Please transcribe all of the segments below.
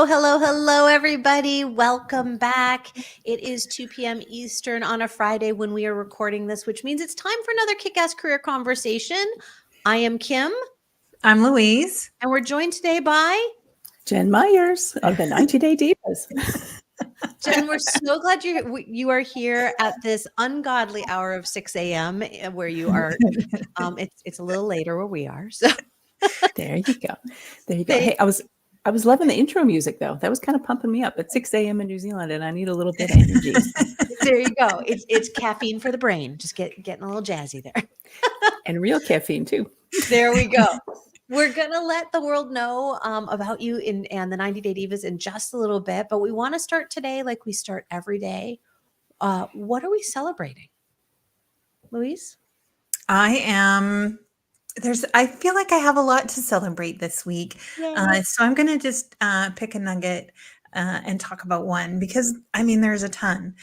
Hello, everybody. Welcome back. It is 2 p.m. Eastern on a Friday when we are recording this, which means it's time for another kick-ass career conversation. I am Kim. I'm Louise. And we're joined today by Jen Myers of the 90-Day Divas. Jen, we're so glad you are here at this ungodly hour of 6 a.m. where you are. It's a little later where we are. So there you go. Hey, I was loving the intro music though. That was kind of pumping me up at 6 a.m. in New Zealand, and I need a little bit of energy. There you go. It's caffeine for the brain. Just getting a little jazzy there. And real caffeine too. There we go. We're going to let the world know about you and the 90-Day Divas in just a little bit, but we want to start today like we start every day. What are we celebrating? Louise? I feel like I have a lot to celebrate this week. So I'm going to just pick a nugget and talk about one because, there's a ton.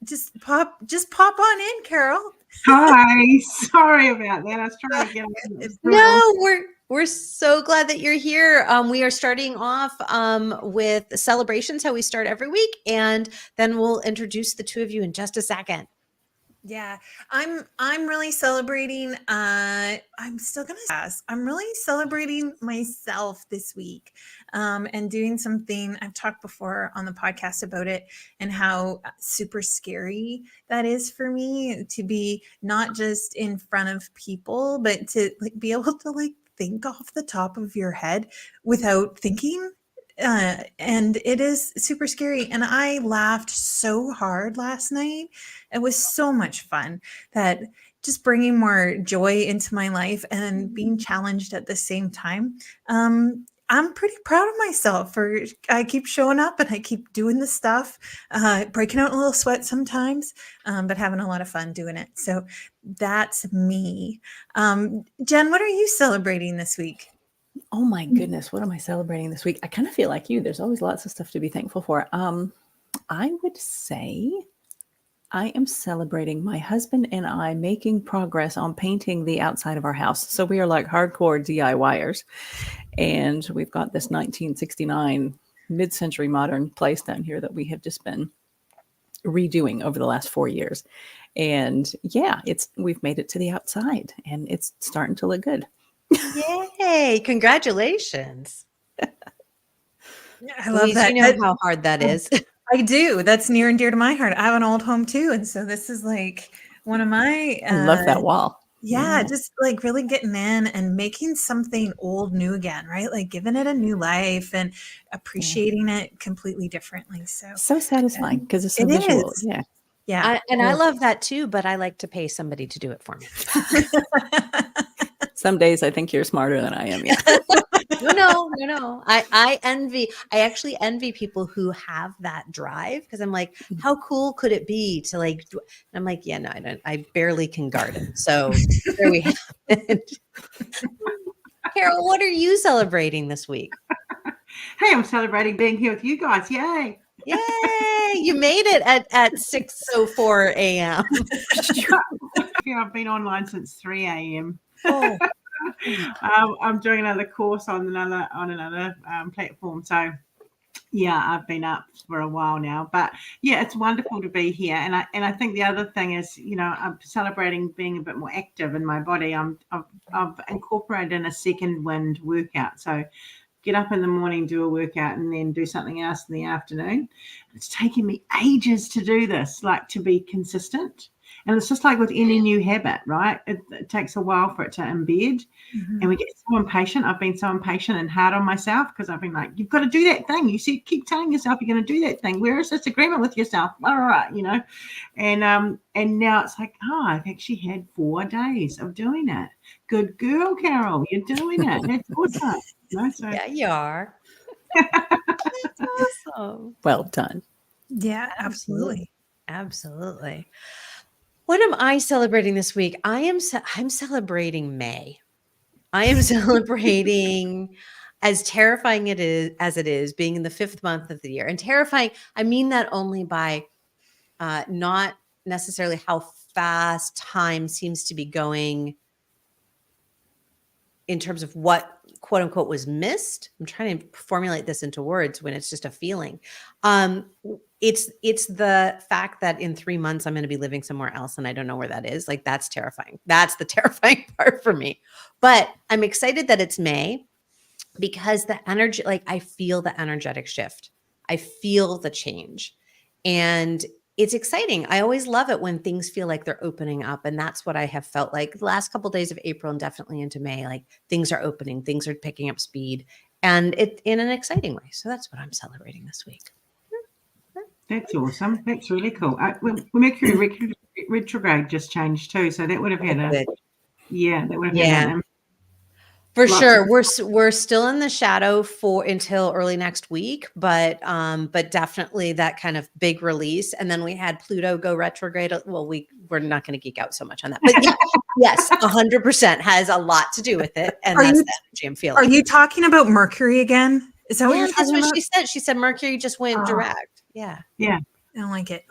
Just pop on in, Carol. Hi, sorry about that. I was trying to get on. No, we're so glad that you're here. We are starting off with celebrations, how we start every week, and then we'll introduce the two of you in just a second. Yeah, I'm really celebrating. I'm really celebrating myself this week, and doing something I've talked before on the podcast about it and how super scary that is for me to be not just in front of people, but to be able to think off the top of your head without thinking. And it is super scary. And I laughed so hard last night. It was so much fun that just bringing more joy into my life and being challenged at the same time. I'm pretty proud of myself I keep showing up and I keep doing the stuff, breaking out in a little sweat sometimes, but having a lot of fun doing it. So that's me. Jen, what are you celebrating this week? Oh my goodness, what am I celebrating this week? I kind of feel like you. There's always lots of stuff to be thankful for. I would say I am celebrating my husband and I making progress on painting the outside of our house. So we are like hardcore DIYers. And we've got this 1969 mid-century modern place down here that we have just been redoing over the last 4 years. And yeah, we've made it to the outside and it's starting to look good. Yay! Congratulations. I love Louise, that. You know how hard that is. I do. That's near and dear to my heart. I have an old home too. And so this is like one of my... I love that wall. Yeah, just really getting in and making something old new again, right? Like giving it a new life and appreciating it completely differently. So satisfying because it's so visual. Is. Yeah. I love that too, but I like to pay somebody to do it for me. Some days I think you're smarter than I am. Yeah. No. I actually envy people who have that drive because I'm like, how cool could it be to I'm like, yeah, no, I don't. I barely can garden. So there we have it. Carol, what are you celebrating this week? Hey, I'm celebrating being here with you guys. Yay. Yay! You made it at 6:04 a.m. I've been online since 3 a.m. Oh. I'm doing another course on another platform. So yeah, I've been up for a while now, but yeah, it's wonderful to be here. And I think the other thing is, I'm celebrating being a bit more active in my body. I've incorporated in a second wind workout. So get up in the morning, do a workout, and then do something else in the afternoon. It's taken me ages to do this, to be consistent. And it's just like with any new habit, right? It takes a while for it to embed. Mm-hmm. And we get so impatient. I've been so impatient and hard on myself because I've been like, you've got to do that thing. You see, keep telling yourself you're going to do that thing. Where is this agreement with yourself? All right, And now it's like, I've actually had 4 days of doing it. Good girl, Carol. You're doing it. That's awesome. Yeah, you are. That's awesome. Well done. Yeah, absolutely. What am I celebrating this week? I'm celebrating May. I am celebrating, as terrifying as it is, being in the 5th month of the year. And terrifying, I mean that only by not necessarily how fast time seems to be going in terms of what quote unquote was missed. I'm trying to formulate this into words when it's just a feeling. It's the fact that in 3 months I'm going to be living somewhere else and I don't know where that is. Like, that's terrifying. That's the terrifying part for me. But I'm excited that it's May, because the energy, like, I feel the energetic shift. I feel the change. And it's exciting. I always love it when things feel like they're opening up. And that's what I have felt like the last couple of days of April and definitely into May. Like, things are opening, things are picking up speed, and it in an exciting way. So that's what I'm celebrating this week. That's awesome. That's really cool. Mercury retrograde just changed too. So that would have had had an For Lots sure. of- We're still in the shadow until early next week, but definitely that kind of big release. And then we had Pluto go retrograde. Well, we're not going to geek out so much on that, but yes, 100% has a lot to do with it. And that's the energy I'm feeling. Are you talking about Mercury again? Is that what you're that's talking what about? she said. She said Mercury just went direct. Yeah. I don't like it.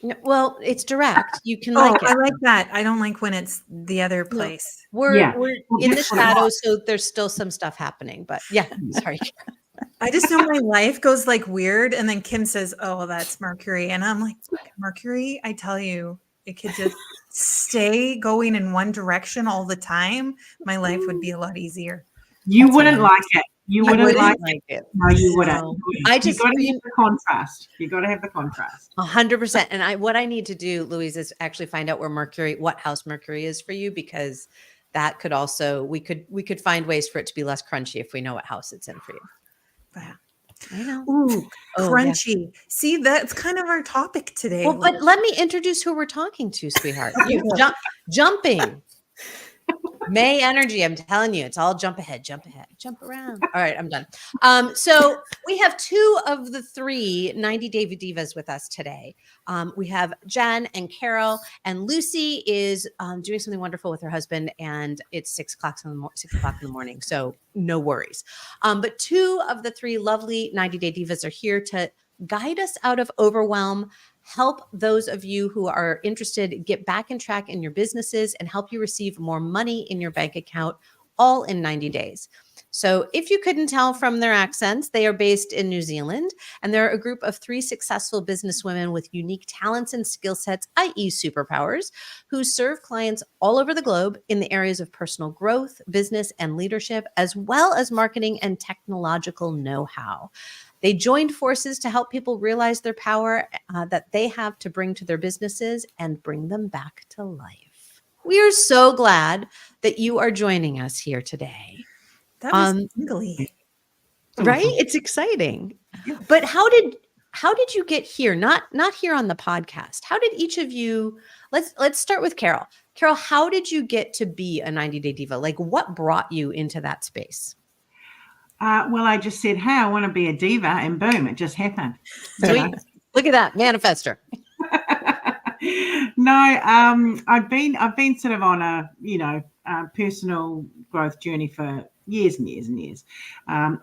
No, well, it's direct. You can I like it. like that. I don't like when it's the other place. We're in the that's what it shadow, so there's still some stuff happening. But yeah, sorry. I just know my life goes like weird, and then Kim says, "Oh, well, that's Mercury," and I'm like, Mercury. I tell you, it could just stay going in one direction all the time. My life would be a lot easier. You wouldn't like it. You wouldn't like it. No, you wouldn't. No. You got to have the contrast. You got to have the contrast. 100%. And what I need to do, Louise, is actually find out what house Mercury is for you, because that could also, we could find ways for it to be less crunchy if we know what house it's in for you. Yeah. I know. Ooh, crunchy. Yeah. See, that's kind of our topic today. Well, but let me introduce who we're talking to, sweetheart. You jumping. May energy. I'm telling you, it's all jump ahead, jump around. All right, I'm done. So we have 2 of the 3 90-day Divas with us today. We have Jen and Carol, and Lucy is doing something wonderful with her husband, and it's 6 o'clock in the morning. So no worries. But 2 of the 3 lovely 90-day Divas are here to guide us out of overwhelm, help those of you who are interested get back in track in your businesses, and help you receive more money in your bank account, all in 90 days. So if you couldn't tell from their accents, they are based in New Zealand, and they're a group of 3 successful businesswomen with unique talents and skill sets, i.e. superpowers, who serve clients all over the globe in the areas of personal growth, business, and leadership, as well as marketing and technological know-how. They joined forces to help people realize their power that they have to bring to their businesses and bring them back to life. We are so glad that you are joining us here today. That was tingly. Right? It's exciting. But how did you get here? Not here on the podcast. How did each of you, let's start with Carol. Carol, how did you get to be a 90-day diva? Like, what brought you into that space? Well, I just said, hey, I want to be a diva, and boom, it just happened. Sweet. Look at that, manifester. No, I've been sort of on a personal growth journey for years and years and years.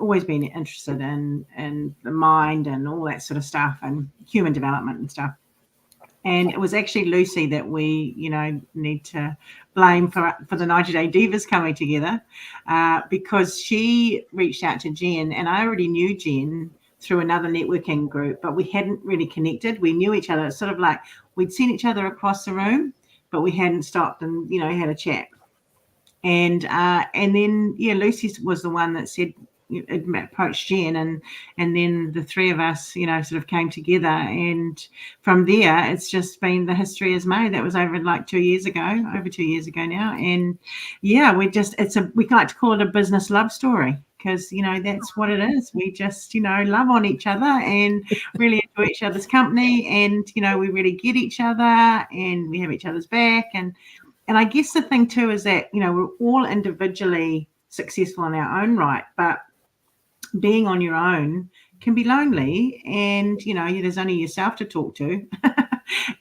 Always been interested in the mind and all that sort of stuff, and human development and stuff. And it was actually Lucy that we, need to blame for the 90-day Divas coming together, because she reached out to Jen, and I already knew Jen through another networking group, but we hadn't really connected. We knew each other. It's sort of like we'd seen each other across the room, but we hadn't stopped and, had a chat. And then, Lucy was the one that said, approached Jen, and then the 3 of us, sort of came together, and from there it's just been the history is made. That was over 2 years ago now, and we like to call it a business love story, because that's what it is. We just love on each other and really enjoy each other's company, and we really get each other, and we have each other's back, and I guess the thing too is that we're all individually successful in our own right, but being on your own can be lonely, and there's only yourself to talk to,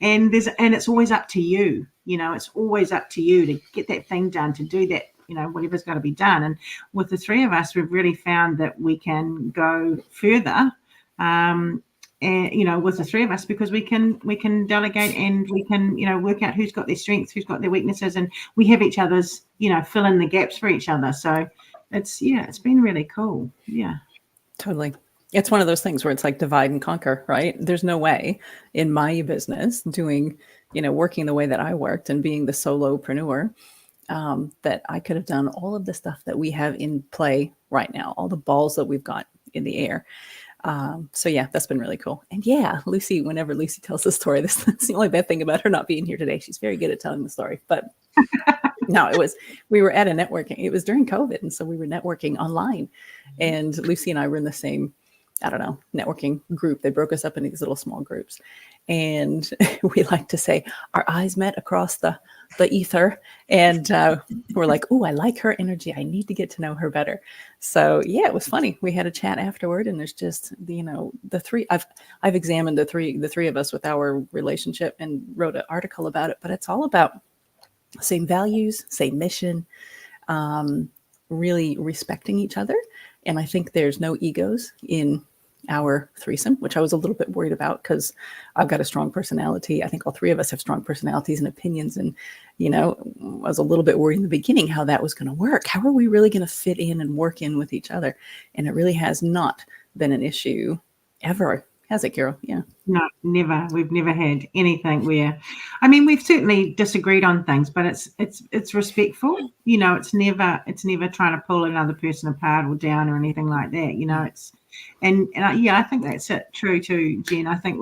and it's always up to you. It's always up to you to get that thing done, to do that, whatever's got to be done. And with the 3 of us, we've really found that we can go further with the three of us, because we can delegate, and we can, work out who's got their strengths, who's got their weaknesses, and we have each other's, fill in the gaps for each other. So it's been really cool. Yeah. Totally. It's one of those things where it's like divide and conquer, right? There's no way in my business doing, working the way that I worked and being the solopreneur, that I could have done all of the stuff that we have in play right now, all the balls that we've got in the air. So yeah, that's been really cool. And yeah, Lucy, whenever Lucy tells the story, that's the only bad thing about her not being here today. She's very good at telling the story, but no, we were at a networking, it was during COVID. And so we were networking online, and Lucy and I were in the same, I don't know, networking group. They broke us up into these little small groups. And we like to say our eyes met across the ether. And we're like, oh, I like her energy. I need to get to know her better. So yeah, it was funny. We had a chat afterward, and there's just, the three, I've examined the three of us with our relationship and wrote an article about it, but it's all about same values, same mission, really respecting each other. And I think there's no egos in our threesome, which I was a little bit worried about because I've got a strong personality. I think all three of us have strong personalities and opinions. And, I was a little bit worried in the beginning how that was going to work. How are we really going to fit in and work in with each other? And it really has not been an issue ever. Has it, Carol? Yeah. No, never. We've never had anything where, we've certainly disagreed on things, but it's respectful. It's never trying to pull another person apart or down or anything like that. I think that's it. True too, Jen. I think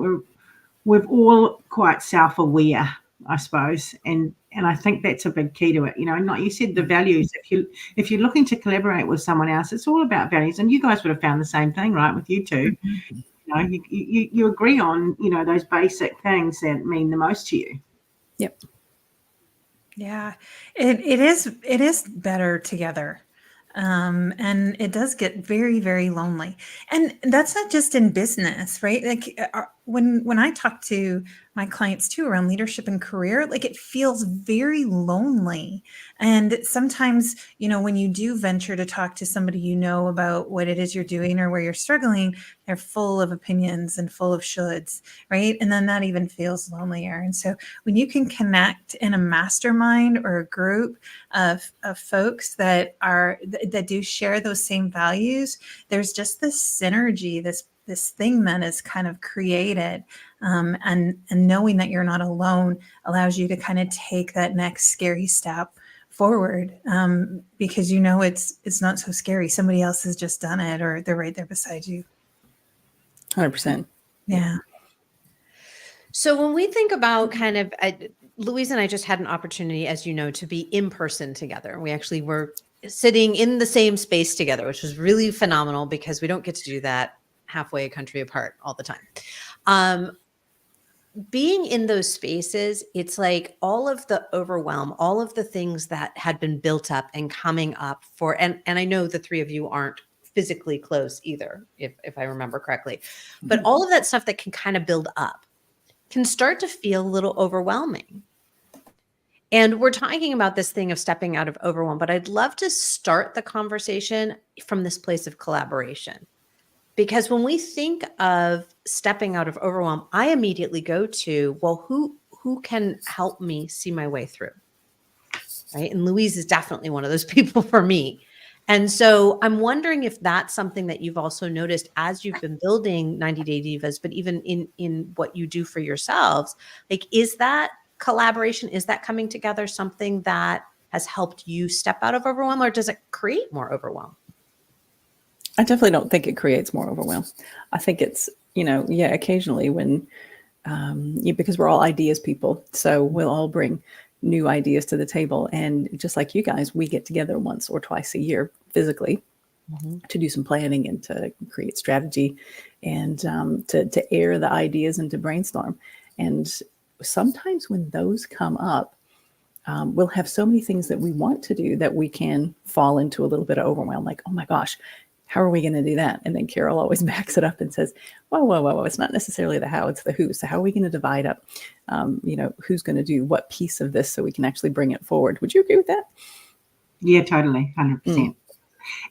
we're all quite self-aware, I suppose, and I think that's a big key to it. And like you said, the values. If you're looking to collaborate with someone else, it's all about values. And you guys would have found the same thing, right, with you two. You agree on, those basic things that mean the most to you. Yep. Yeah, it is better together. And it does get very, very lonely. And that's not just in business, right? Like when I talk to my clients too around leadership and career, like it feels very lonely. And sometimes, when you do venture to talk to somebody, about what it is you're doing or where you're struggling, they're full of opinions and full of shoulds, right? And then that even feels lonelier. And so when you can connect in a mastermind or a group of folks that do share those same values, there's just this synergy, this thing that is kind of created, and knowing that you're not alone allows you to kind of take that next scary step forward, because it's not so scary. Somebody else has just done it, or they're right there beside you. 100%. Yeah. So when we think about kind of, Louise and I just had an opportunity, as you know, to be in person together. We actually were sitting in the same space together, which was really phenomenal because we don't get to do that halfway a country apart all the time. Being in those spaces, it's like all of the overwhelm, all of the things that had been built up and coming up and I know the three of you aren't physically close either, if I remember correctly, but all of that stuff that can kind of build up can start to feel a little overwhelming. And we're talking about this thing of stepping out of overwhelm, but I'd love to start the conversation from this place of collaboration. Because when we think of stepping out of overwhelm, I immediately go to, well, who can help me see my way through, right? And Louise is definitely one of those people for me. And so I'm wondering if that's something that you've also noticed as you've been building 90 Day Divas, but even in what you do for yourselves, like, is that collaboration, is that coming together something that has helped you step out of overwhelm, or does it create more overwhelm? I definitely don't think it creates more overwhelm. I think it's, occasionally when, because we're all ideas people, so we'll all bring new ideas to the table. And just like you guys, we get together once or twice a year physically to do some planning and to create strategy and to air the ideas and to brainstorm. And sometimes when those come up, we'll have so many things that we want to do that we can fall into a little bit of overwhelm. Like, oh my gosh, how are we going to do that? And then Carol always backs it up and says, whoa, it's not necessarily the how, it's the who. So how are we going to divide up, who's going to do what piece of this so we can actually bring it forward? Would you agree with that? Yeah, totally. 100%.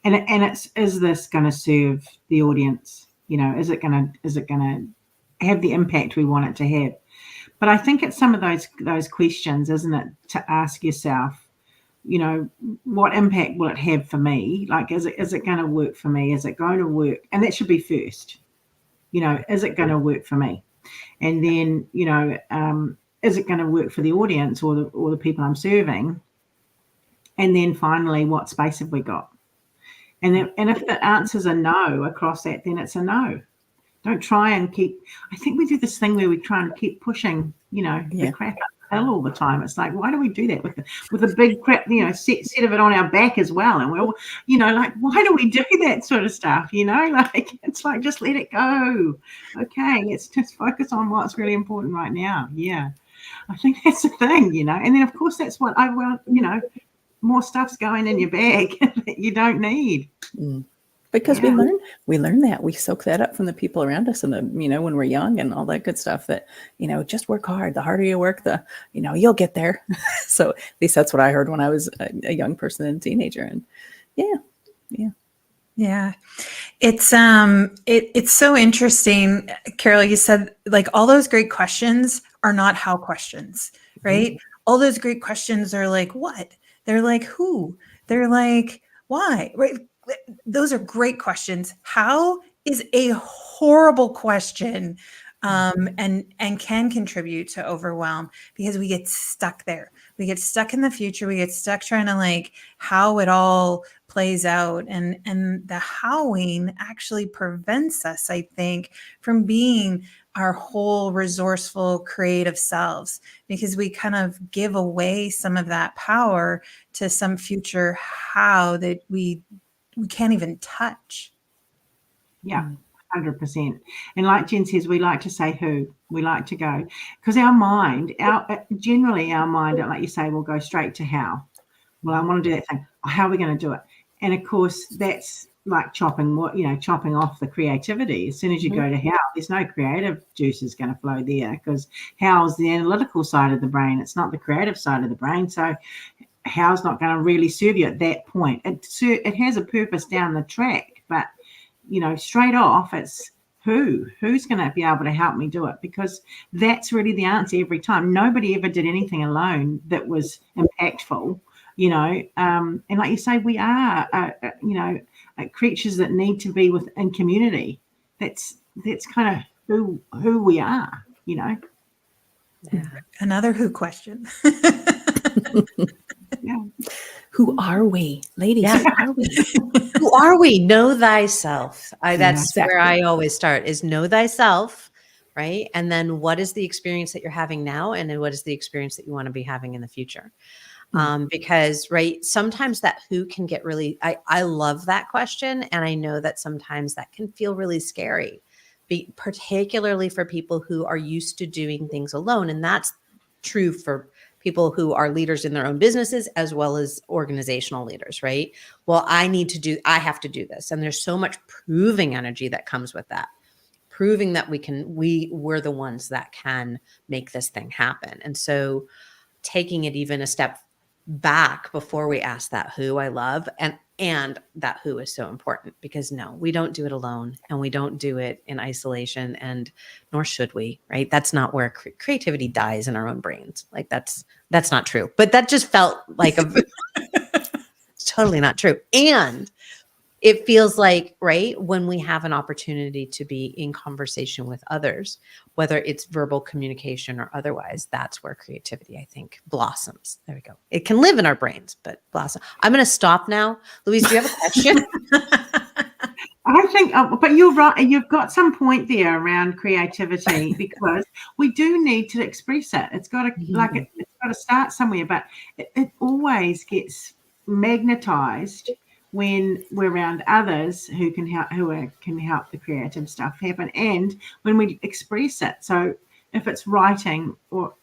And is this going to serve the audience? Is it going to have the impact we want it to have. But I think it's some of those questions, isn't it, to ask yourself, what impact will it have for me? Like, is it going to work for me? Is it going to work? And that should be first. Is it going to work for me? And then, is it going to work for the audience or the people I'm serving? And then finally, what space have we got? And if the answers are no across that, then it's a no. Don't try and I think we do this thing where we try and keep pushing, the crap up the hill all the time. It's like, why do we do that with a big crap, set of it on our back as well? And we're all, like, why do we do that sort of stuff? Like, it's like, just let it go. Okay, let's just focus on what's really important right now. Yeah, I think that's the thing, And then, of course, that's what I want, more stuff's going in your bag that you don't need. Because we learn that, we soak that up from the people around us, and when we're young and all that good stuff, that just work hard. The harder you work, the you'll get there. So at least that's what I heard when I was a young person and a teenager. And yeah, it's so interesting, Carol. You said, like, all those great questions are not how questions, right? All those great questions are like, what? They're like, who? They're like, why? Right? Those are great questions. How is a horrible question, and can contribute to overwhelm, because we get stuck there. We get stuck in the future. We get stuck trying to, like, how it all plays out. And the howing actually prevents us, I think, from being our whole resourceful, creative selves, because we kind of give away some of that power to some future how that we can't even touch. Yeah, 100%. And like Jen says, we like to say who, we like to go, because our mind, like you say, will go straight to how. Well, I want to do that thing. How are we going to do it? And of course, that's like chopping off the creativity. As soon as you go to how, there's no creative juices going to flow there, because how is the analytical side of the brain. It's not the creative side of the brain. So how's not going to really serve you at that point. It has a purpose down the track, but straight off, it's who's going to be able to help me do it, because that's really the answer every time. Nobody ever did anything alone that was impactful, and like you say, we are creatures that need to be within community. That's kind of who we are. Yeah. Another who question. Yeah. Who are we, ladies? Yeah. Who are we? Who are we? Know thyself. That's exactly where I always start, is know thyself, right? And then what is the experience that you're having now? And then what is the experience that you want to be having in the future? Because, right, sometimes that who can get really, I love that question. And I know that sometimes that can feel really scary, particularly for people who are used to doing things alone. And that's true for people who are leaders in their own businesses as well as organizational leaders, right? Well, I have to do this. And there's so much proving energy that comes with that, proving that we're the ones that can make this thing happen. And so taking it even a step back before we ask that who, I love, and that who is so important, because no, we don't do it alone, and we don't do it in isolation, and nor should we, right? That's not where creativity dies in our own brains. Like that's not true, but that just felt like it's totally not true. And it feels like, right, when we have an opportunity to be in conversation with others, whether it's verbal communication or otherwise, that's where creativity, I think, blossoms. There we go. It can live in our brains, but blossom. I'm going to stop now. Louise, do you have a question? I think, but you're right. You've got some point there around creativity, because we do need to express it. It's got to it's got to start somewhere, but it always gets magnetized when we're around others who can help the creative stuff happen, and when we express it. So if it's writing or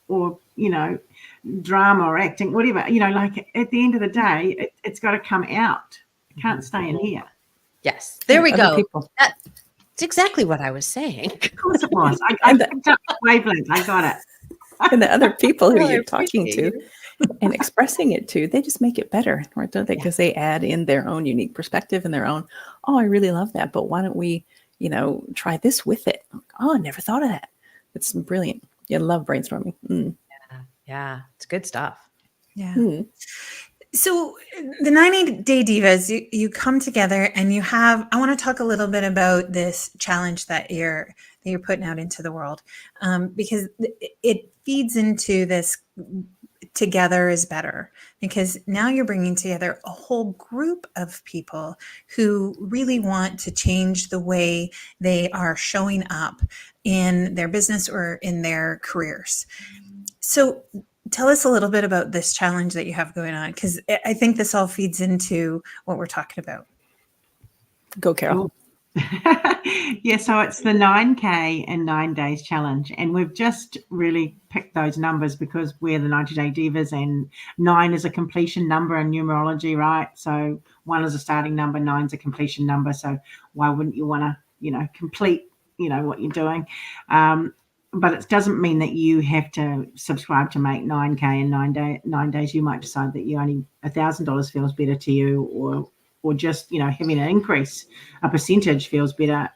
drama or acting, whatever, like at the end of the day, it's got to come out. It can't stay in here. Yes, there we go. That's exactly what I was saying. Of course it was. I picked up the wavelength. I got it. And the other people who you're talking to and expressing it to, they just make it better, right? Don't they? Because they add in their own unique perspective and their own, oh, I really love that, but why don't we, try this with it? oh, I never thought of that. It's brilliant. Yeah, I love brainstorming. Yeah, it's good stuff. Yeah. Mm. So the 90-day Divas, you come together and you have, I want to talk a little bit about this challenge that you're putting out into the world, because it feeds into this together is better, because now you're bringing together a whole group of people who really want to change the way they are showing up in their business or in their careers. So tell us a little bit about this challenge that you have going on, because I think this all feeds into what we're talking about. Go, Carol. Yeah, so it's the 9K in 9 days challenge, and we've just really picked those numbers because we're the 90-day Divas, and 9 is a completion number in numerology, right? So 1 is a starting number, 9's a completion number. So why wouldn't you want to, complete, what you're doing? But it doesn't mean that you have to subscribe to make 9K in 9 days. You might decide that you only $1,000 feels better to you, or just, having an increase, a percentage feels better,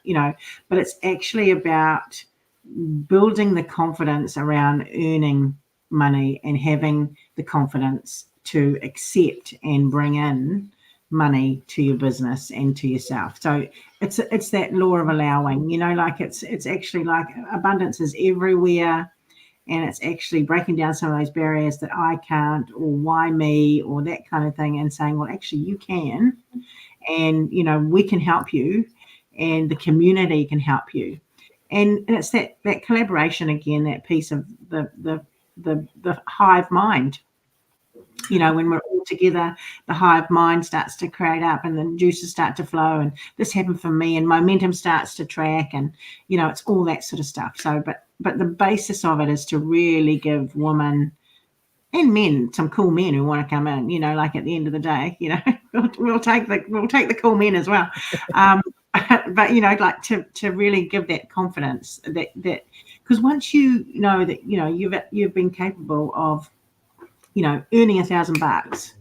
but it's actually about building the confidence around earning money and having the confidence to accept and bring in money to your business and to yourself. So it's that law of allowing, like it's actually like abundance is everywhere. And it's actually breaking down some of those barriers that I can't, or why me, or that kind of thing, and saying, well, actually you can, and, we can help you, and the community can help you. And it's that collaboration again, that piece of the hive mind. When we're all together, the hive mind starts to create up, and the juices start to flow, and this happened for me, and momentum starts to track, and it's all that sort of stuff. So but the basis of it is to really give women and men, some cool men who want to come in, like at the end of the day, we'll take the cool men as well. But like to really give that confidence that because once you know that you've been capable of earning $1,000,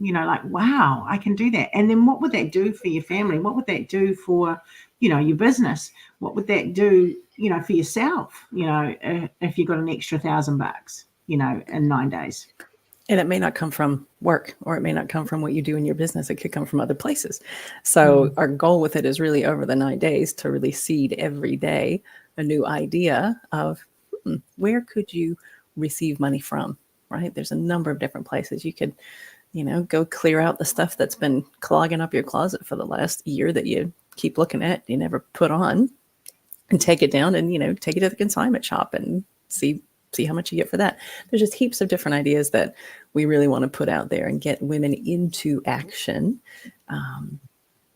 like, wow, I can do that. And then what would that do for your family? What would that do for, your business? What would that do, for yourself, if you got an extra $1,000, in 9 days? And it may not come from work, or it may not come from what you do in your business. It could come from other places. So our goal with it is really over the 9 days to really seed every day a new idea of where could you receive money from, right? There's a number of different places you could, go clear out the stuff that's been clogging up your closet for the last year that you keep looking at, you never put on, and take it down and, take it to the consignment shop and see how much you get for that. There's just heaps of different ideas that we really want to put out there and get women into action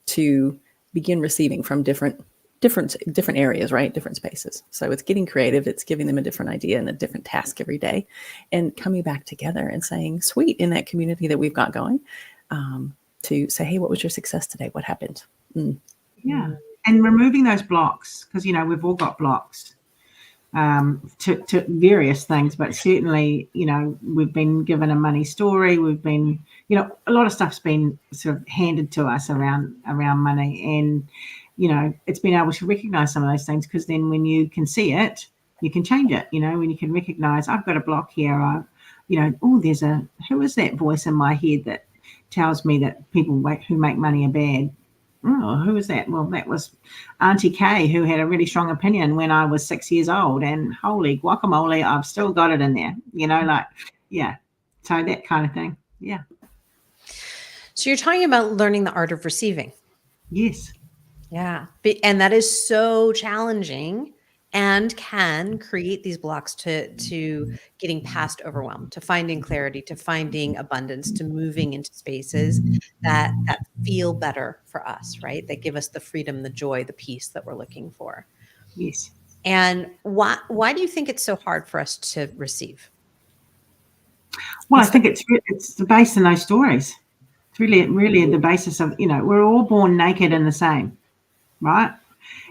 to begin receiving from different areas, right? Different spaces. So it's getting creative. It's giving them a different idea and a different task every day, and coming back together and saying, sweet, in that community that we've got going, to say, hey, what was your success today? What happened? Yeah. And removing those blocks, because, we've all got blocks to various things, but certainly, we've been given a money story. We've been, a lot of stuff's been sort of handed to us around money, and, it's been able to recognize some of those things, because then when you can see it, you can change it. When you can recognize, I've got a block here, who is that voice in my head that tells me that people who make money are bad? Oh, who was that? Well, that was Auntie Kay, who had a really strong opinion when I was 6 years old, and holy guacamole, I've still got it in there, yeah. So that kind of thing. Yeah. So you're talking about learning the art of receiving. Yes. Yeah. And that is so challenging, and can create these blocks to getting past overwhelm, to finding clarity, to finding abundance, to moving into spaces that feel better for us, right? That give us the freedom, the joy, the peace that we're looking for. Yes. And why do you think it's so hard for us to receive? Well, I think it's the base in those stories. It's really the basis of, we're all born naked and the same, right?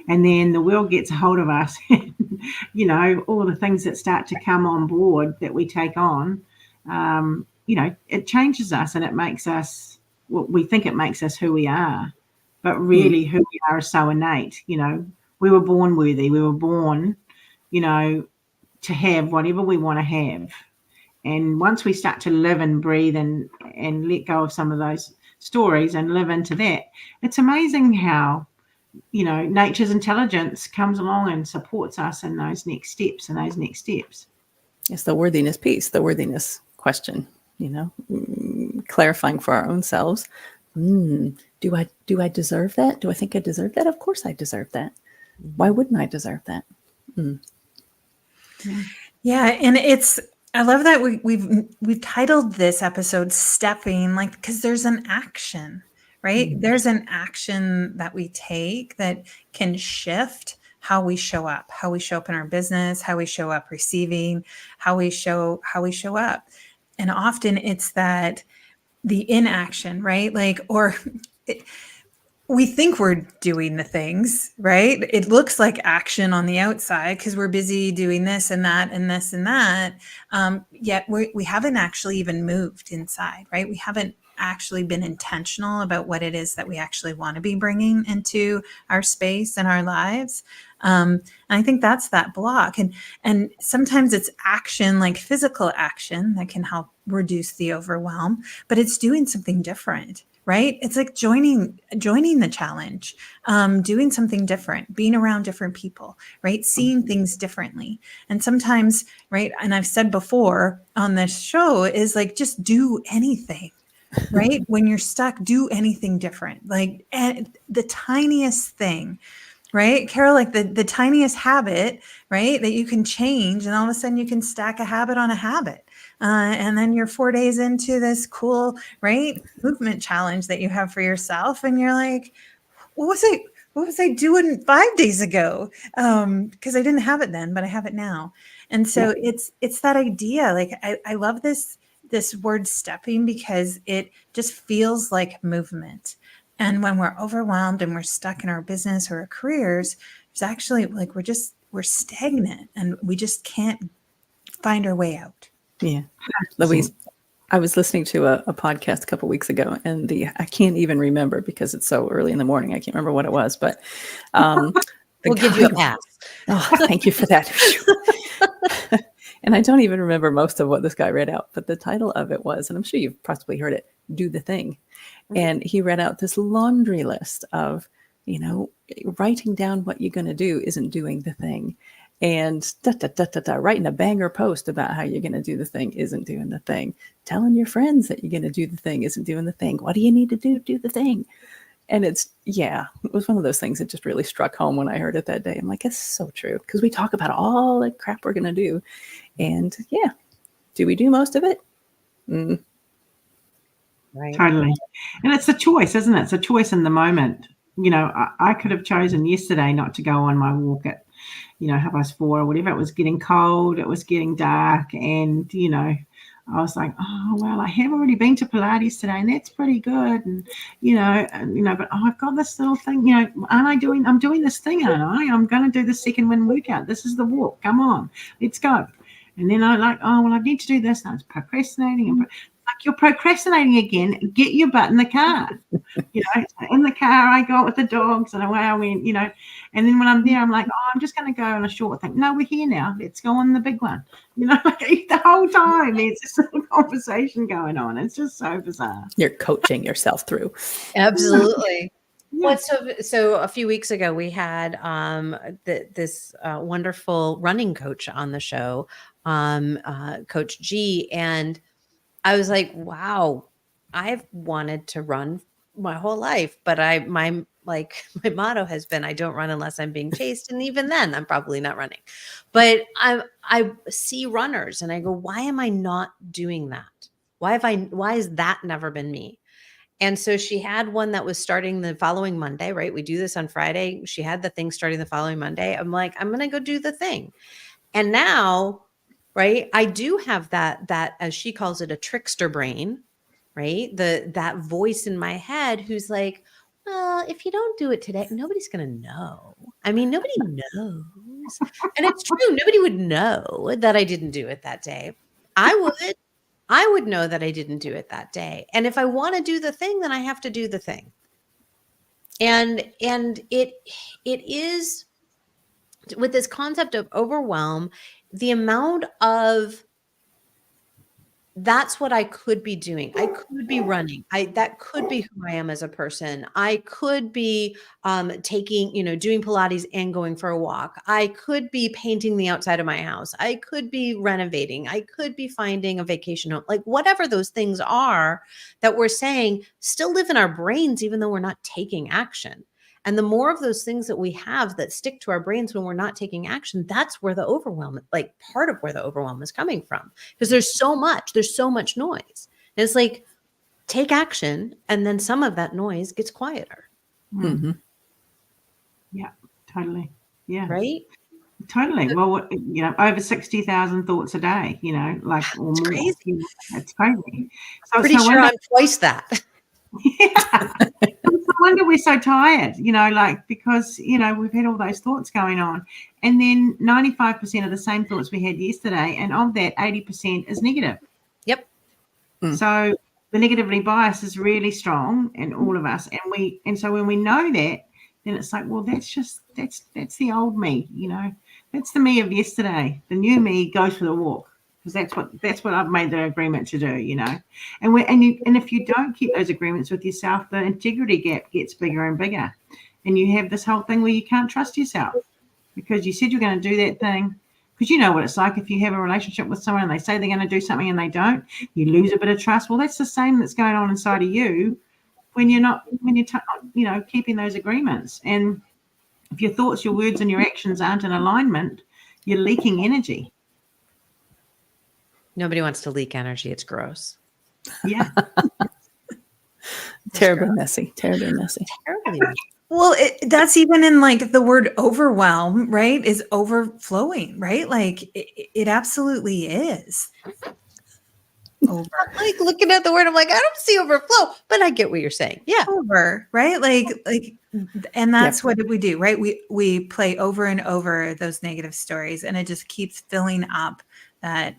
And then the world gets a hold of us, all the things that start to come on board that we take on, it changes us, and it makes us, we think it makes us who we are, but really who we are is so innate. We're we were born worthy. We were born, you know, to have whatever we want to have. And once we start to live and breathe and let go of some of those stories and live into that, it's amazing how, you know, nature's intelligence comes along and supports us in those next steps and those next steps. It's the worthiness piece, the worthiness question, you know, clarifying for our own selves. Do I deserve that? Do I think I deserve that? Of course I deserve that. Why wouldn't I deserve that? Yeah, and I love that we've titled this episode "Stepping," like, because there's an action, right? There's an action that we take that can shift how we show up in our business, how we show up receiving, how we show up. And often it's that the inaction, right? Like, or we think we're doing the things, right? It looks like action on the outside because we're busy doing this and that and this and that. Yet we haven't actually even moved inside, right? We haven't actually been intentional about what it is that we actually want to be bringing into our space and our lives. And I think that's that block. And sometimes it's action, like physical action, that can help reduce the overwhelm, but it's doing something different. Right? It's like joining the challenge, doing something different, being around different people, right? Seeing things differently. And sometimes, right? And I've said before on this show is like, just do anything, right? When you're stuck, do anything different. Like the tiniest thing, right? Carol, like the tiniest habit, right? That you can change. And all of a sudden you can stack a habit on a habit. And then you're 4 days into this cool, right, movement challenge that you have for yourself. And you're like, what was I doing 5 days ago? Because I didn't have it then, but I have it now. And so it's that idea. Like, I love this word stepping because it just feels like movement. And when we're overwhelmed and we're stuck in our business or our careers, it's actually like we're stagnant and we just can't find our way out. Yeah. Louise, I was listening to a podcast a couple of weeks ago, and I can't even remember because it's so early in the morning. I can't remember what it was, but we'll give you a pass. Oh, thank you for that. And I don't even remember most of what this guy read out, but the title of it was, and I'm sure you've possibly heard it, "Do the Thing." And he read out this laundry list of, you know, writing down what you're going to do isn't doing the thing. And writing a banger post about how you're going to do the thing isn't doing the thing. Telling your friends that you're going to do the thing isn't doing the thing. What do you need to do to do the thing? And it was one of those things that just really struck home when I heard it that day. I'm like, it's so true. Because we talk about all the crap we're going to do. And do we do most of it? Right. Totally. And it's a choice, isn't it? It's a choice in the moment. You know, I could have chosen yesterday not to go on my walk at 4:30 or whatever. It was getting cold, it was getting dark, and I was like, oh well, I have already been to Pilates today, and that's pretty good, and but I've got this little thing, I'm doing this thing, aren't I? I'm going to do the second wind workout. This is the walk. Come on, let's go. And then I I need to do this, and I was procrastinating and like, you're procrastinating again. Get your butt in the car. In the car, I go out with the dogs and away I went, and then when I'm there, I'm like, I'm just going to go on a short thing. No, we're here now. Let's go on the big one. The whole time there's this little conversation going on. It's just so bizarre. You're coaching yourself through. Absolutely. Yeah. So a few weeks ago, we had this wonderful running coach on the show, Coach G, and I was like, wow, I've wanted to run my whole life, but my motto has been, I don't run unless I'm being chased. And even then I'm probably not running, but I see runners and I go, why am I not doing that? Why has that never been me? And so she had one that was starting the following Monday, right? We do this on Friday. She had the thing starting the following Monday. I'm like, I'm going to go do the thing. And now, right, I do have that, as she calls it, a trickster brain, right? That voice in my head who's like, well, if you don't do it today, nobody's going to know. I mean, nobody knows. And it's true. Nobody would know that I didn't do it that day. I would know that I didn't do it that day. And if I want to do the thing, then I have to do the thing. And it is with this concept of overwhelm, the amount of that's what I could be doing. I could be running. That could be who I am as a person. I could be taking, doing Pilates and going for a walk. I could be painting the outside of my house. I could be renovating. I could be finding a vacation home. Like whatever those things are that we're saying still live in our brains, even though we're not taking action. And the more of those things that we have that stick to our brains when we're not taking action, that's where the overwhelm, like part of where the overwhelm is coming from. Because there's so much noise. And it's like, take action, and then some of that noise gets quieter. Mm-hmm. Yeah, totally. Yeah. Right? Totally. Well, over 60,000 thoughts a day, like, or more. Crazy. It's crazy. Pretty sure I'm twice that. Yeah. I wonder we're so tired, because, we've had all those thoughts going on. And then 95% of the same thoughts we had yesterday. And of that, 80% is negative. Yep. So the negativity bias is really strong in all of us. And so when we know that, then it's like, well, that's the old me, that's the me of yesterday. The new me goes for the walk. Because that's what I've made the agreement to do, and if you don't keep those agreements with yourself, the integrity gap gets bigger and bigger, and you have this whole thing where you can't trust yourself because you said you're going to do that thing. Because you know what it's like if you have a relationship with someone and they say they're going to do something and they don't, you lose a bit of trust. Well, that's the same that's going on inside of you when you're keeping those agreements. And if your thoughts, your words, and your actions aren't in alignment, you're leaking energy. Nobody wants to leak energy. It's gross. Yeah. Terribly messy. Terribly messy. Well, that's even in like the word overwhelm, right? Is overflowing, right? Like it absolutely is. Over. Like looking at the word, I'm like, I don't see overflow, but I get what you're saying. Yeah. Over, right? Like, and that's what we do, right? We play over and over those negative stories, and it just keeps filling up that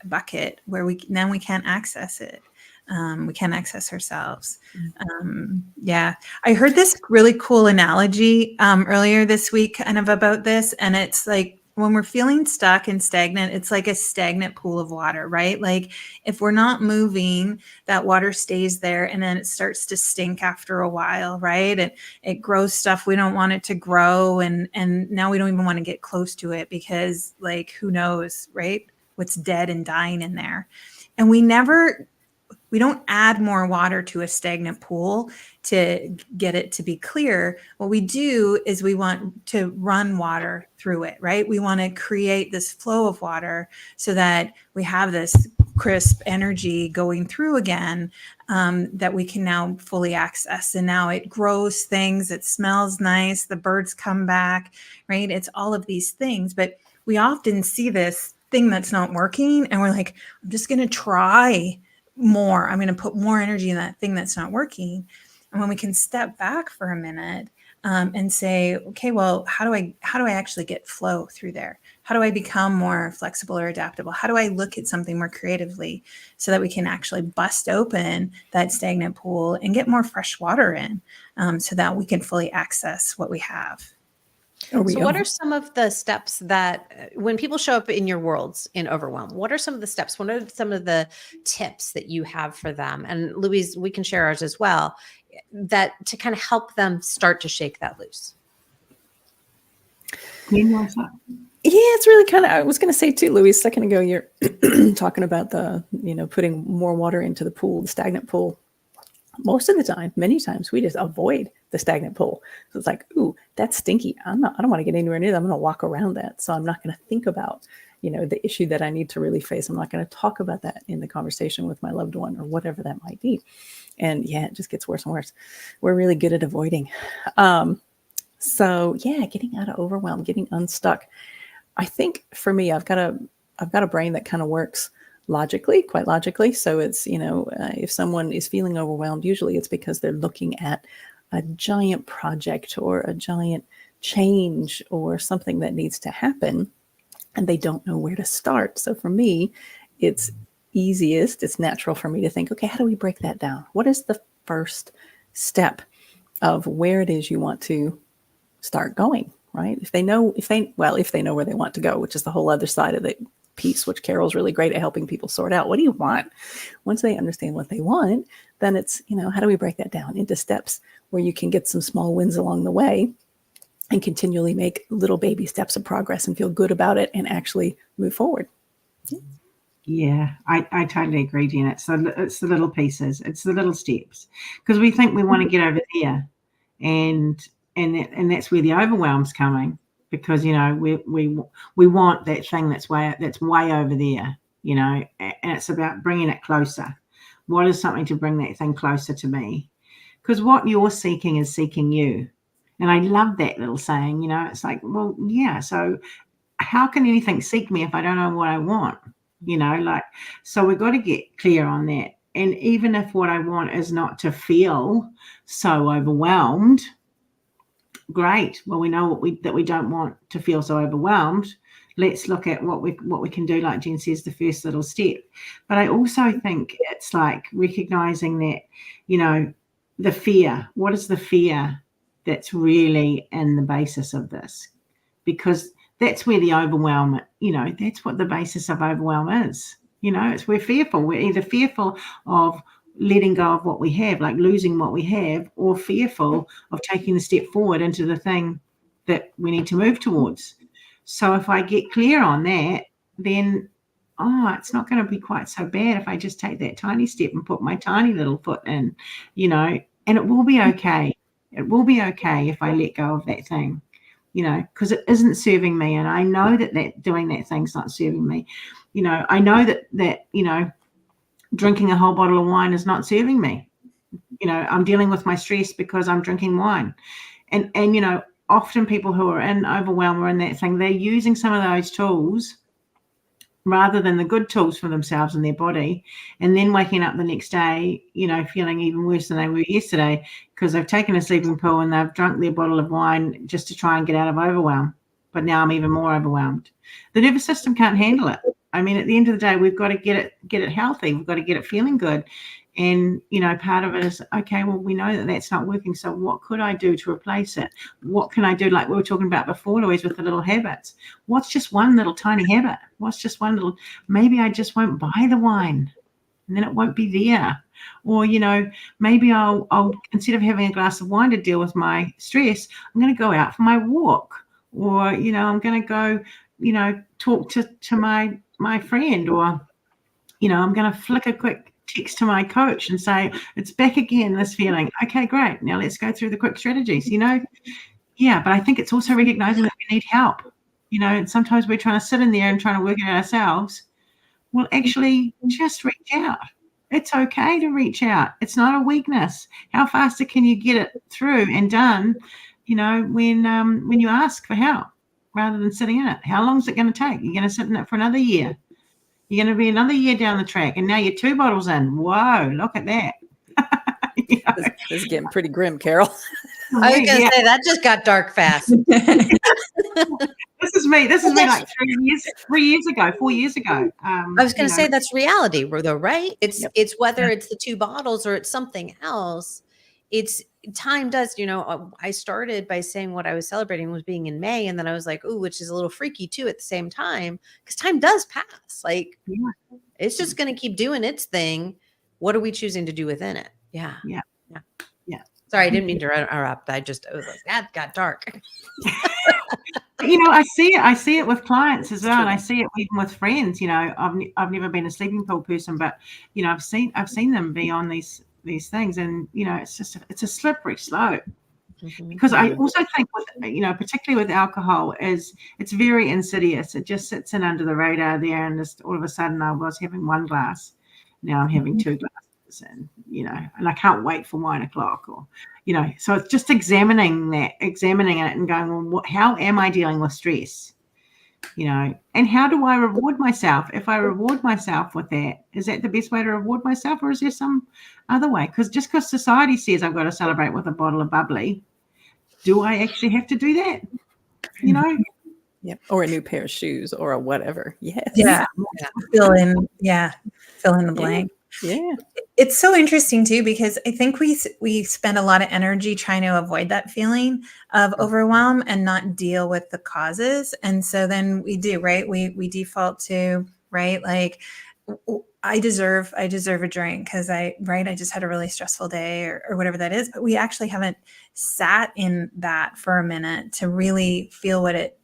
bucket where we can't access it. We can't access ourselves. Yeah. I heard this really cool analogy earlier this week kind of about this. And it's like when we're feeling stuck and stagnant, it's like a stagnant pool of water, right? Like if we're not moving, that water stays there and then it starts to stink after a while, right? And it grows stuff we don't want it to grow. And now we don't even want to get close to it because like, who knows, right? What's dead and dying in there. And we don't add more water to a stagnant pool to get it to be clear. What we do is we want to run water through it, right? We want to create this flow of water so that we have this crisp energy going through again that we can now fully access. And now it grows things, it smells nice, the birds come back, right? It's all of these things, but we often see this thing that's not working and we're like, I'm just going to try more. I'm going to put more energy in that thing that's not working. And when we can step back for a minute and say, okay, well, how do I actually get flow through there? How do I become more flexible or adaptable? How do I look at something more creatively so that we can actually bust open that stagnant pool and get more fresh water in so that we can fully access what we have? So what are some of the steps that when people show up in your worlds in overwhelm, what are some of the steps? What are some of the tips that you have for them? And Louise, we can share ours as well, that to kind of help them start to shake that loose. Yeah, it's really kind of, I was going to say too, Louise, a second ago, you're talking about the, putting more water into the pool, the stagnant pool. Most of the time, many times we just avoid the stagnant pool. So it's like, ooh, that's stinky. I don't want to get anywhere near that. I'm going to walk around that. So I'm not going to think about, the issue that I need to really face. I'm not going to talk about that in the conversation with my loved one or whatever that might be. And yeah, it just gets worse and worse. We're really good at avoiding. So yeah, getting out of overwhelm, getting unstuck. I think for me, I've got a brain that kind of works quite logically. So it's, if someone is feeling overwhelmed, usually it's because they're looking at a giant project or a giant change or something that needs to happen and they don't know where to start. So for me, it's natural for me to think, okay, how do we break that down? What is the first step of where it is you want to start going? right? If they know where they want to go, which is the whole other side of the piece, which Carol's really great at helping people sort out. What do you want? Once they understand what they want, then it's, how do we break that down into steps where you can get some small wins along the way and continually make little baby steps of progress and feel good about it and actually move forward. Yeah, I totally agree, Jen. It's the little pieces. It's the little steps, because we think we want to get over there, and that's where the overwhelm's coming, because we want that thing that's way over there, and it's about bringing it closer. What is something to bring that thing closer to me? Because what you're seeking is seeking you, and I love that little saying. It's like, well, yeah. So how can anything seek me if I don't know what I want? So we've got to get clear on that. And even if what I want is not to feel so overwhelmed, great. Well, we know that we don't want to feel so overwhelmed. Let's look at what we can do, like Jen says, the first little step. But I also think it's like recognizing that, the fear. What is the fear that's really in the basis of this? Because that's where the overwhelm, that's what the basis of overwhelm is. We're fearful. We're either fearful of letting go of what we have, like losing what we have, or fearful of taking the step forward into the thing that we need to move towards. So if I get clear on that, then, it's not going to be quite so bad if I just take that tiny step and put my tiny little foot in, and it will be okay. It will be okay if I let go of that thing. Because it isn't serving me. And I know that doing that thing's not serving me. I know that drinking a whole bottle of wine is not serving me. I'm dealing with my stress because I'm drinking wine. And often people who are in overwhelm or in that thing, they're using some of those tools rather than the good tools for themselves and their body, and then waking up the next day, feeling even worse than they were yesterday because they've taken a sleeping pill and they've drunk their bottle of wine just to try and get out of overwhelm. But now I'm even more overwhelmed. The nervous system can't handle it. I mean, at the end of the day, we've got to get it healthy. We've got to get it feeling good. And, part of it is, okay, well, we know that that's not working. So what could I do to replace it? What can I do? Like we were talking about before, Louise, with the little habits. What's just one little tiny habit? What's just one little, maybe I just won't buy the wine and then it won't be there. Or, maybe I'll, instead of having a glass of wine to deal with my stress, I'm going to go out for my walk. Or, I'm going to go, talk to my friend, or, I'm going to flick a quick text to my coach and say, it's back again, this feeling. Okay, great. Now let's go through the quick strategies, Yeah, but I think it's also recognizing that we need help, and sometimes we're trying to sit in there and trying to work it out ourselves. Well, actually, just reach out. It's okay to reach out. It's not a weakness. How faster can you get it through and done, when you ask for help rather than sitting in it? How long is it going to take? You're going to sit in it for another year. You're going to be another year down the track, and now you're 2 bottles in. Whoa, look at that. This is getting pretty grim, Carol. I was going to say, that just got dark fast. This is me like 4 years ago. I was going to say that's reality, though, right? It's whether it's the 2 bottles or it's something else. It's time does, I started by saying what I was celebrating was being in May. And then I was like, ooh, which is a little freaky too at the same time, because time does pass. Like, it's just going to keep doing its thing. What are we choosing to do within it? Yeah. Sorry, I didn't mean to interrupt. I was like, that got dark. I see it with clients as well. And I see it even with friends. I've never been a sleeping pill person, but, I've seen them be on these things, and it's a slippery slope. Because I also think with particularly with alcohol, it's very insidious. It just sits in under the radar there, and just all of a sudden I was having 1 glass, now I'm having 2 glasses, and and I can't wait for 1 o'clock, or so it's just examining it and going, well, how am I dealing with stress? And how do I reward myself? If I reward myself with that, is that the best way to reward myself, or is there some other way? Because society says I've got to celebrate with a bottle of bubbly, do I actually have to do that? Yep. Or a new pair of shoes or a whatever. Yes. Yeah. Fill in the blank. Yeah. It's so interesting too, because I think we spend a lot of energy trying to avoid that feeling of overwhelm and not deal with the causes. And so then we do, right? We default to, right? Like, I deserve a drink because I just had a really stressful day, or whatever that is. But we actually haven't sat in that for a minute to really feel what it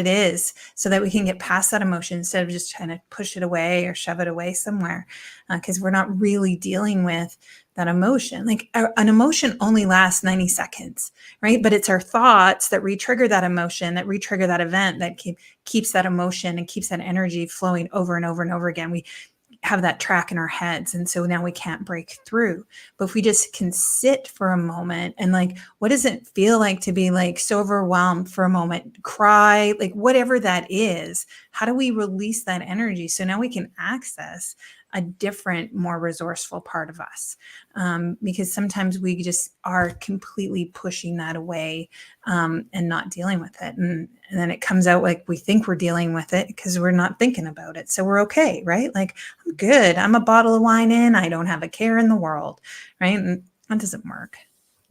is, so that we can get past that emotion instead of just trying to push it away or shove it away somewhere, because we're not really dealing with that emotion. Like, an emotion only lasts 90 seconds, right? But it's our thoughts that re-trigger that emotion, that re-trigger that event, that keeps that emotion and keeps that energy flowing over and over and over again. We have that track in our heads. And so now we can't break through. But if we just can sit for a moment and, like, what does it feel like to be like so overwhelmed for a moment, cry, like whatever that is, how do we release that energy? So now we can access a different, more resourceful part of us. Because sometimes we just are completely pushing that away, and not dealing with it. And then it comes out like we think we're dealing with it because we're not thinking about it. So we're okay, right? Like, I'm good. I'm a bottle of wine in. I don't have a care in the world, right? And that doesn't work.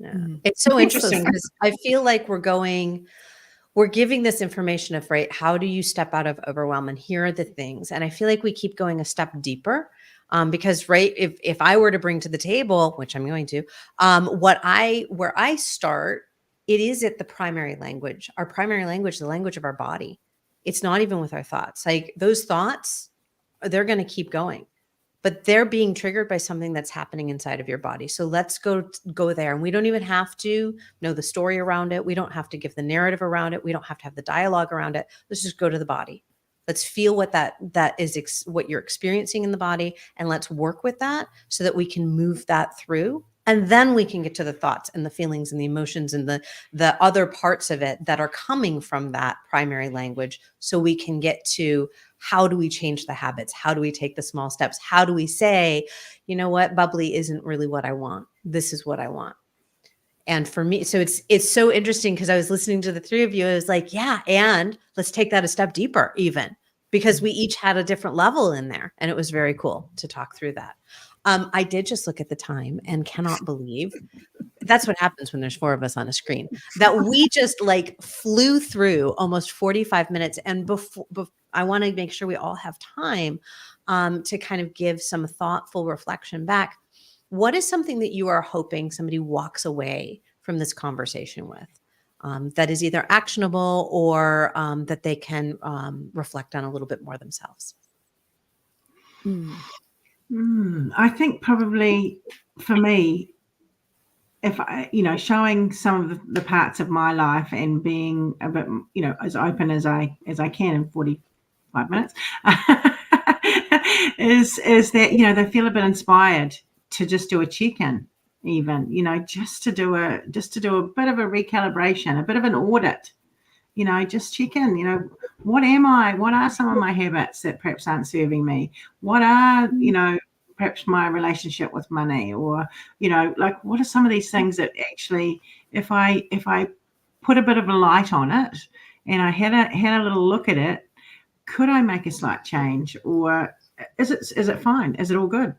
Yeah. It's so interesting because I feel like we're giving this information of, right, how do you step out of overwhelm? And here are the things. And I feel like we keep going a step deeper. Because, right, if I were to bring to the table, which I'm going to, where I start, it is at the primary language. Our primary language, the language of our body. It's not even with our thoughts. Like, those thoughts, they're going to keep going, but they're being triggered by something that's happening inside of your body. So let's go there. And we don't even have to know the story around it. We don't have to give the narrative around it. We don't have to have the dialogue around it. Let's just go to the body. Let's feel what that is, what you're experiencing in the body, and let's work with that so that we can move that through. And then we can get to the thoughts and the feelings and the emotions and the other parts of it that are coming from that primary language. So we can get to, how do we change the habits? How do we take the small steps? How do we say, you know what, bubbly isn't really what I want. This is what I want. And for me, so it's so interesting because I was listening to the three of you. I was like, yeah, and let's take that a step deeper even, because we each had a different level in there. And it was very cool to talk through that. I did just look at the time and cannot believe that's what happens when there's four of us on a screen, that we just like flew through almost 45 minutes. And before I want to make sure we all have time to kind of give some thoughtful reflection back. What is something that you are hoping somebody walks away from this conversation with, that is either actionable or that they can reflect on a little bit more themselves? I think probably for me, if I, showing some of the parts of my life and being a bit, as open as I can in 45 minutes, is that, they feel a bit inspired to just do a check-in, even, just to do a bit of a recalibration, a bit of an audit, just check in, what am I? What are some of my habits that perhaps aren't serving me? What are, perhaps my relationship with money, or, like, what are some of these things that actually, if I put a bit of a light on it and I had a little look at it, could I make a slight change, or is it fine? Is it all good?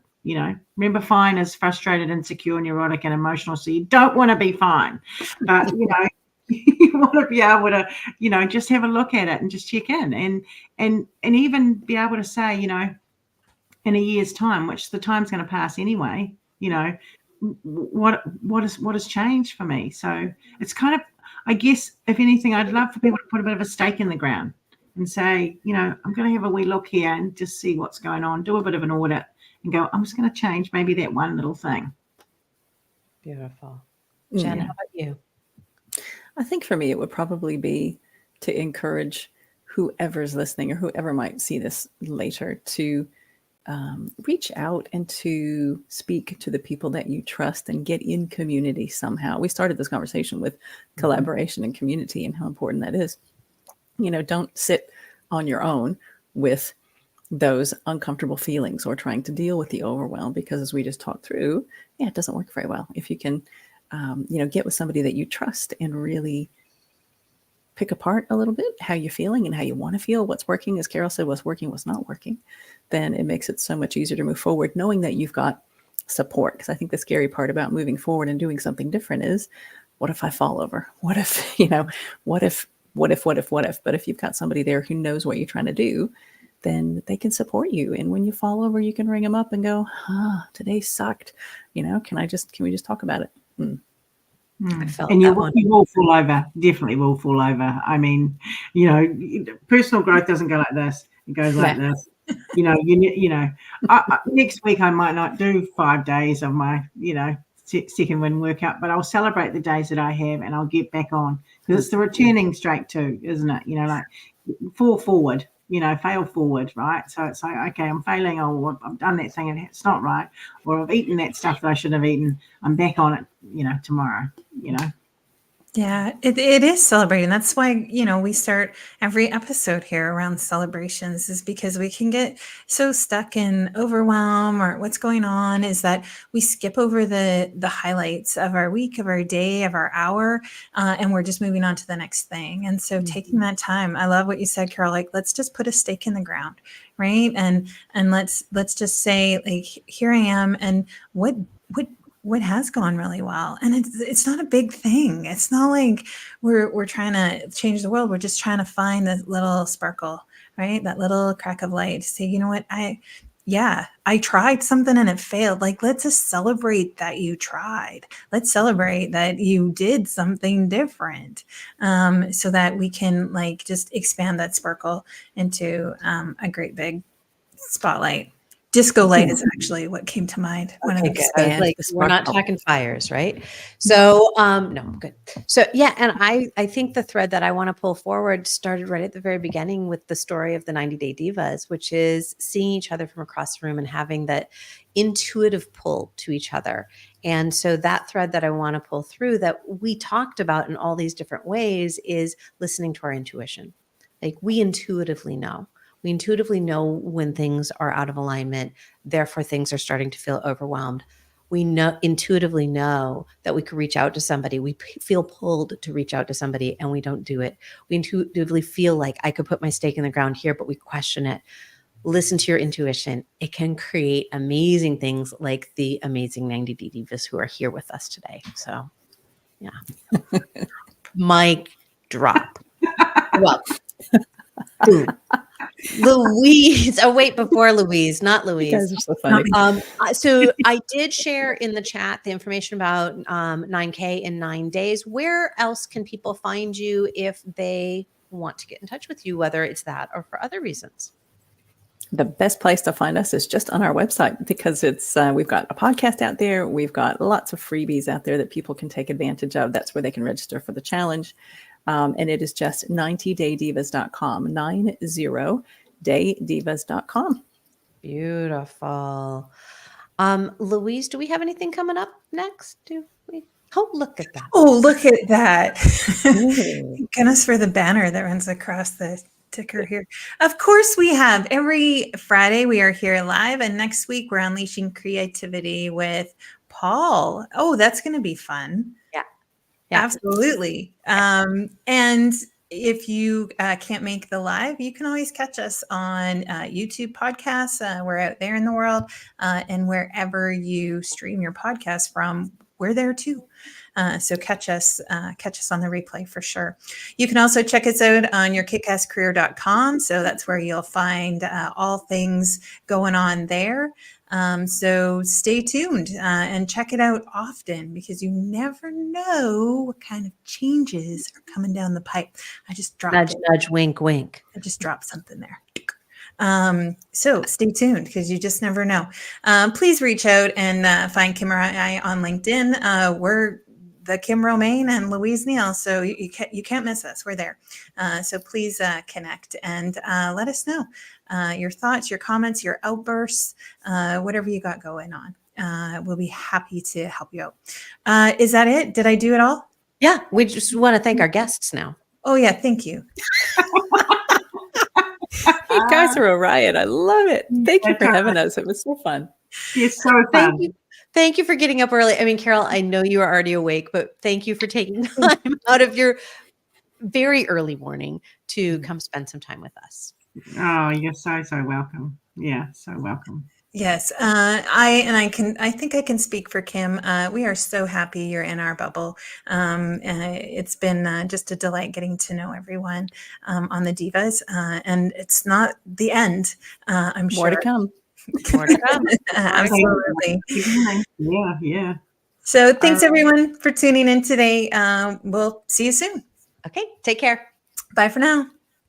Remember, fine is frustrated, insecure, neurotic, and emotional. So you don't want to be fine, but you want to be able to, just have a look at it and just check in, and even be able to say, in a year's time, which the time's going to pass anyway, what has changed for me? So it's kind of, I guess, if anything, I'd love for people to put a bit of a stake in the ground and say, I'm going to have a wee look here and just see what's going on, do a bit of an audit and go, I'm just going to change maybe that one little thing. Beautiful. Jen, how about you? I think for me, it would probably be to encourage whoever's listening or whoever might see this later to reach out and to speak to the people that you trust and get in community somehow. We started this conversation with collaboration and community and how important that is. Don't sit on your own with those uncomfortable feelings or trying to deal with the overwhelm, because as we just talked through, it doesn't work very well. If you can, get with somebody that you trust and really pick apart a little bit how you're feeling and how you want to feel, what's working, as Carol said, what's working, what's not working, then it makes it so much easier to move forward, knowing that you've got support. Because I think the scary part about moving forward and doing something different is, what if I fall over? What if, what if? But if you've got somebody there who knows what you're trying to do, then they can support you. And when you fall over, you can ring them up and go, today sucked. Can we just talk about it? I felt and that you one. will fall over. Definitely will fall over. I mean, personal growth doesn't go like this. It goes like this. Next week I might not do 5 days of my, second wind workout, but I'll celebrate the days that I have and I'll get back on, because it's the returning straight too, isn't it? Like fall forward, fail forward, right? So it's like, okay, I'm failing. Oh, I've done that thing and it's not right, or I've eaten that stuff that I shouldn't have eaten. I'm back on it, tomorrow, Yeah, it is celebrating. That's why, we start every episode here around celebrations, is because we can get so stuck in overwhelm or what's going on, is that we skip over the highlights of our week, of our day, of our hour, and we're just moving on to the next thing. And so taking that time, I love what you said, Carol, like, let's just put a stake in the ground, right? And let's just say, like, here I am, and what has gone really well. And it's not a big thing. It's not like we're trying to change the world. We're just trying to find the little sparkle, right? That little crack of light to say, you know what, I tried something and it failed. Like, let's just celebrate that you tried. Let's celebrate that you did something different, so that we can, like, just expand that sparkle into a great big spotlight. Disco light is actually what came to mind when I was I was like, we're not talking fires, right? So, no, good. So, yeah, and I think the thread that I want to pull forward started right at the very beginning with the story of the 90-Day Divas, which is seeing each other from across the room and having that intuitive pull to each other. And so that thread that I want to pull through, that we talked about in all these different ways, is listening to our intuition. Like, we intuitively know. We intuitively know when things are out of alignment, therefore things are starting to feel overwhelmed. We intuitively know that we could reach out to somebody. We feel pulled to reach out to somebody and we don't do it. We intuitively feel like, I could put my stake in the ground here, but we question it. Listen to your intuition. It can create amazing things, like the amazing 90-Day Divas who are here with us today. So, yeah. Mic drop. Well, boom. Louise. Oh, wait, before Louise, not Louise. You guys are so funny. So I did share in the chat the information about 9K in 9 days. Where else can people find you if they want to get in touch with you, whether it's that or for other reasons? The best place to find us is just on our website, because it's we've got a podcast out there. We've got lots of freebies out there that people can take advantage of. That's where they can register for the challenge. And it is just 90daydivas.com, 90daydivas.com. Beautiful. Louise, do we have anything coming up next? Oh, look at that. Oh, look at that. Thank goodness for the banner that runs across the ticker here. Of course we have. Every Friday we are here live, and next week we're unleashing creativity with Paul. Oh, that's going to be fun. Yeah. Absolutely. And if you can't make the live, you can always catch us on YouTube podcasts. We're out there in the world, and wherever you stream your podcast from, we're there too. So catch us on the replay for sure. You can also check us out on yourkickasscareer.com. So that's where you'll find all things going on there. So stay tuned and check it out often, because you never know what kind of changes are coming down the pipe. I just dropped nudge, wink, wink. I just dropped something there. So stay tuned, because you just never know. Please reach out and find Kim or I on LinkedIn. We're the Kim, Romain, and Louise Neal. So you can't miss us. We're there. So please connect and let us know your thoughts, your comments, your outbursts, whatever you got going on. We'll be happy to help you out. Is that it? Did I do it all? Yeah. We just want to thank our guests now. Oh, yeah. Thank you. You guys are a riot. I love it. Thank you for having us. It was so fun. It's so fun. Thank you for getting up early. I mean, Carol, I know you are already awake, but thank you for taking time out of your very early morning to come spend some time with us. Oh, you're so welcome. Yeah, so welcome. Yes, I think I can speak for Kim. We are so happy you're in our bubble. It's been just a delight getting to know everyone on the Divas, and it's not the end. I'm More sure. to come. More to come. Absolutely. Yeah. So thanks everyone for tuning in today. We'll see you soon. Okay, take care. Bye for now.